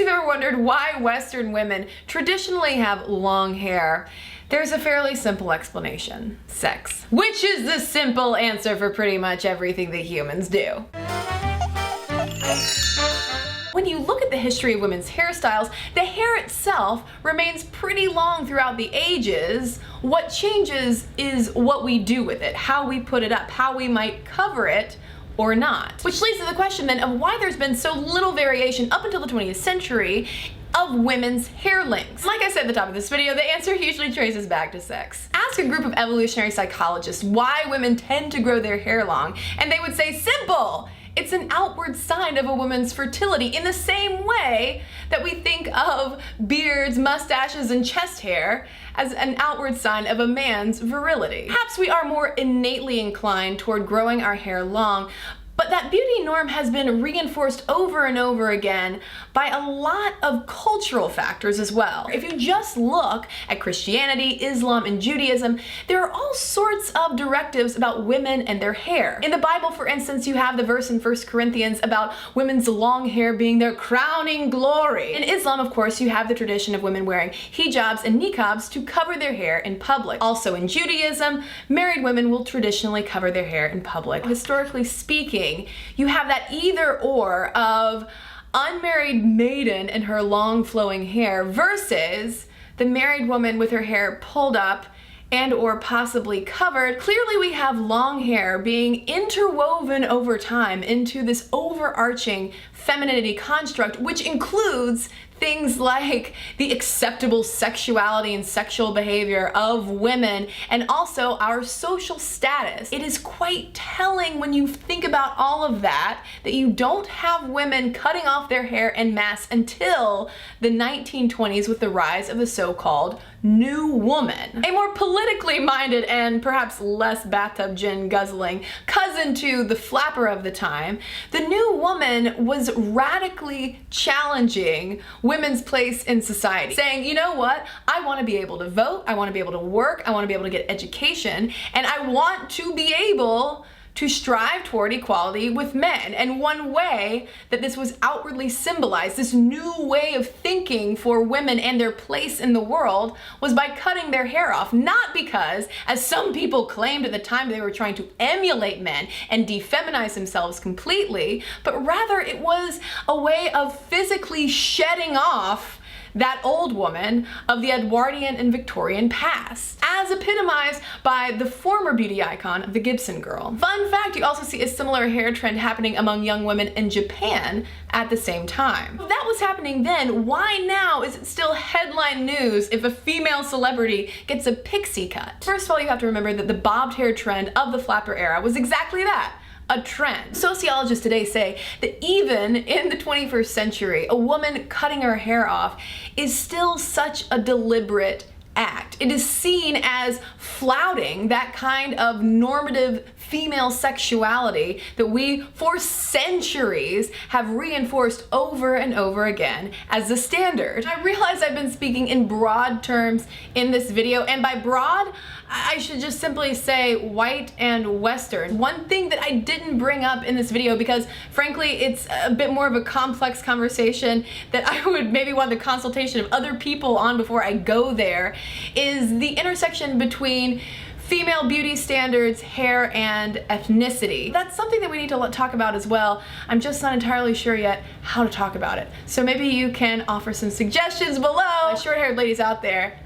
you've ever wondered why Western women traditionally have long hair, there's a fairly simple explanation: sex. Which is the simple answer for pretty much everything that humans do. When you look at the history of women's hairstyles, the hair itself remains pretty long throughout the ages. What changes is what we do with it, how we put it up, how we might cover it or not. Which leads to the question then of why there's been so little variation up until the 20th century of women's hair lengths. Like I said at the top of this video, the answer usually traces back to sex. Ask a group of evolutionary psychologists why women tend to grow their hair long, and they would say, simple! It's an outward sign of a woman's fertility, in the same way that we think of beards, mustaches, and chest hair as an outward sign of a man's virility. Perhaps we are more innately inclined toward growing our hair long, but that beauty norm has been reinforced over and over again by a lot of cultural factors as well. If you just look at Christianity, Islam, and Judaism, there are all sorts of directives about women and their hair. In the Bible, for instance, you have the verse in 1 Corinthians about women's long hair being their crowning glory. In Islam, of course, you have the tradition of women wearing hijabs and niqabs to cover their hair in public. Also in Judaism, married women will traditionally cover their hair in public. Historically speaking, you have that either or of unmarried maiden and her long flowing hair versus the married woman with her hair pulled up and or possibly covered. Clearly we have long hair being interwoven over time into this overarching femininity construct, which includes things like the acceptable sexuality and sexual behavior of women, and also our social status. It is quite telling when you think about all of that you don't have women cutting off their hair en masse until the 1920s with the rise of the so-called new woman. A more politically minded and perhaps less bathtub gin guzzling cousin to the flapper of the time, the new woman was radically challenging women's place in society, saying, you know what, I want to be able to vote, I want to be able to work, I want to be able to get education, and I want to be able to strive toward equality with men. And one way that this was outwardly symbolized, this new way of thinking for women and their place in the world, was by cutting their hair off. Not because, as some people claimed at the time, they were trying to emulate men and defeminize themselves completely, but rather it was a way of physically shedding off that old woman of the Edwardian and Victorian past, as epitomized by the former beauty icon, the Gibson girl. Fun fact, you also see a similar hair trend happening among young women in Japan at the same time. If that was happening then, why now is it still headline news if a female celebrity gets a pixie cut? First of all, you have to remember that the bobbed hair trend of the flapper era was exactly that: a trend. Sociologists today say that even in the 21st century, a woman cutting her hair off is still such a deliberate act. It is seen as flouting that kind of normative female sexuality that we, for centuries, have reinforced over and over again as the standard. I realize I've been speaking in broad terms in this video, and by broad, I should just simply say white and Western. One thing that I didn't bring up in this video, because frankly it's a bit more of a complex conversation that I would maybe want the consultation of other people on before I go there, is the intersection between female beauty standards, hair, and ethnicity. That's something that we need to talk about as well. I'm just not entirely sure yet how to talk about it. So maybe you can offer some suggestions below. Short-haired ladies out there,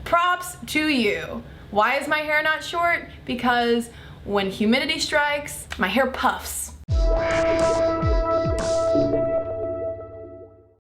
props to you. Why is my hair not short? Because when humidity strikes, my hair puffs.